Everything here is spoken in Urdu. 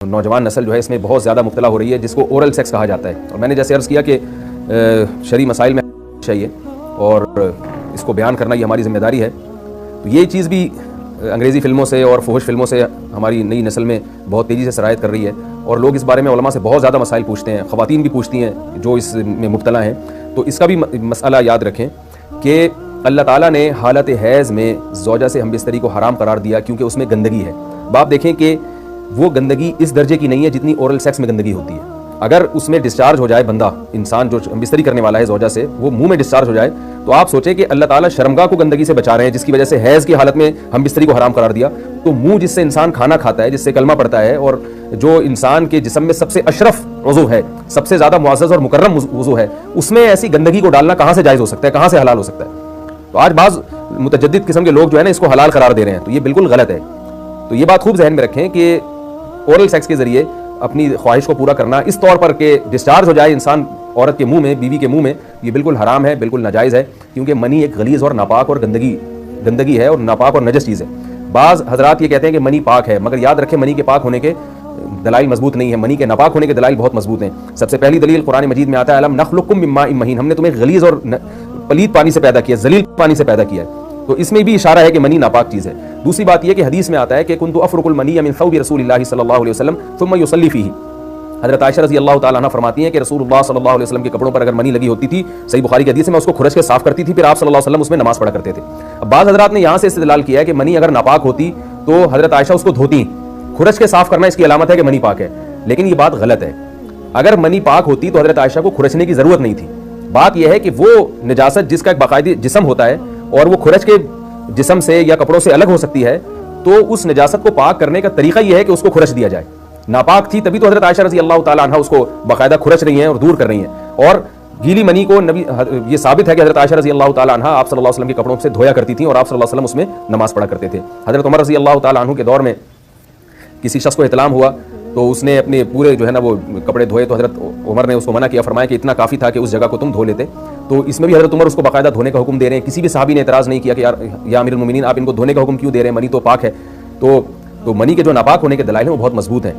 نوجوان نسل جو ہے اس میں بہت زیادہ مبتلا ہو رہی ہے، جس کو اورل سیکس کہا جاتا ہے. اور میں نے جیسے عرض کیا کہ شرعی مسائل میں چاہیے اور اس کو بیان کرنا یہ ہماری ذمہ داری ہے. تو یہ چیز بھی انگریزی فلموں سے اور فحش فلموں سے ہماری نئی نسل میں بہت تیزی سے سرایت کر رہی ہے، اور لوگ اس بارے میں علماء سے بہت زیادہ مسائل پوچھتے ہیں، خواتین بھی پوچھتی ہیں جو اس میں مبتلا ہیں. تو اس کا بھی مسئلہ یاد رکھیں کہ اللہ تعالیٰ نے حالت حیض میں زوجہ سے ہم بستری کو حرام قرار دیا کیونکہ اس میں گندگی ہے. باپ دیکھیں کہ وہ گندگی اس درجے کی نہیں ہے جتنی اورل سیکس میں گندگی ہوتی ہے. اگر اس میں ڈسچارج ہو جائے بندہ، انسان جو ہم بستری کرنے والا ہے زوجہ سے، وہ منہ میں ڈسچارج ہو جائے، تو آپ سوچیں کہ اللہ تعالیٰ شرمگاہ کو گندگی سے بچا رہے ہیں جس کی وجہ سے حیض کی حالت میں ہم بستری کو حرام قرار دیا. تو منہ جس سے انسان کھانا کھاتا ہے، جس سے کلمہ پڑھتا ہے، اور جو انسان کے جسم میں سب سے اشرف عضو ہے، سب سے زیادہ معزز اور مکرم عضو ہے، اس میں ایسی گندگی کو ڈالنا کہاں سے جائز ہو سکتا ہے، کہاں سے حلال ہو سکتا ہے؟ تو آج بعض متجدد قسم کے لوگ جو ہے نا اس کو حلال قرار دے رہے ہیں، تو یہ بالکل غلط ہے. تو یہ بات خوب ذہن میں رکھیں کہ اورل سیکس کے ذریعے اپنی خواہش کو پورا کرنا اس طور پر کہ ڈسچارج ہو جائے انسان عورت کے منہ میں، بیوی کے منہ میں، یہ بالکل حرام ہے، بالکل ناجائز ہے، کیونکہ منی ایک غلیظ اور ناپاک اور گندگی ہے اور ناپاک اور نجس چیز ہے. بعض حضرات یہ کہتے ہیں کہ منی پاک ہے، مگر یاد رکھیں منی کے پاک ہونے کے دلائل مضبوط نہیں ہیں، منی کے ناپاک ہونے کے دلائل بہت مضبوط ہیں. سب سے پہلی دلیل قرآن مجید میں آتا ہے الم نخلقکم من ماء مہین، ہم نے تمہیں غلیظ اور پلید پانی سے پیدا کیا، ذلیل پانی سے پیدا کیا ہے. تو اس میں بھی اشارہ ہے کہ منی ناپاک چیز ہے. دوسری بات یہ کہ حدیث میں آتا ہے کہ کنت افرق المنی من ثوب رسول اللہ صلی اللہ علیہ وسلم ثم یصلی فیہ. حضرت عائشہ رضی اللہ تعالیٰ عنہ فرماتی ہیں کہ رسول اللہ صلی اللہ علیہ وسلم کے کپڑوں پر اگر منی لگی ہوتی تھی، صحیح بخاری کی حدیث میں، اس کو کھرچ کے صاف کرتی تھی، پھر آپ صلی اللہ علیہ وسلم اس میں نماز پڑھا کرتے تھے. اب بعض حضرات نے یہاں سے استدلال کیا ہے کہ منی اگر ناپاک ہوتی تو حضرت عائشہ اس کو دھوتی، کھرچ کے صاف کرنا اس کی علامت ہے کہ منی پاک ہے. لیکن یہ بات غلط ہے. اگر منی پاک ہوتی تو حضرت عائشہ کو کھرچنے کی ضرورت نہیں تھی. بات یہ ہے کہ وہ نجاست جس کا ایک باقاعدہ جسم ہوتا ہے اور وہ کھرچ کے جسم سے یا کپڑوں سے الگ ہو سکتی ہے، تو اس نجاست کو پاک کرنے کا طریقہ یہ ہے کہ اس کو کھرچ دیا جائے. ناپاک تھی تبھی تو حضرت عائشہ رضی اللہ تعالیٰ عنہ اس کو باقاعدہ کھرچ رہی ہیں اور دور کر رہی ہیں. اور گیلی منی کو یہ ثابت ہے کہ حضرت عائشہ رضی اللہ تعالیٰ عنہ آپ صلی اللہ علیہ وسلم کے کپڑوں سے دھویا کرتی تھیں اور آپ صلی اللہ علیہ وسلم اس میں نماز پڑھا کرتے تھے. حضرت عمر رضی اللہ تعالیٰ عنہ کے دور میں کسی شخص کو احتلام ہوا تو اس نے اپنے پورے جو ہے نا وہ کپڑے دھوئے، تو حضرت عمر نے اس کو منع کیا، فرمایا کہ اتنا کافی تھا کہ اس جگہ کو تم دھو لیتے. تو اس میں بھی حضرت عمر اس کو باقاعدہ دھونے کا حکم دے رہے ہیں. کسی بھی صحابی نے اعتراض نہیں کیا کہ یا امیر المومنین آپ ان کو دھونے کا حکم کیوں دے رہے ہیں، منی تو پاک ہے. تو منی کے جو ناپاک ہونے کے دلائل ہیں وہ بہت مضبوط ہیں.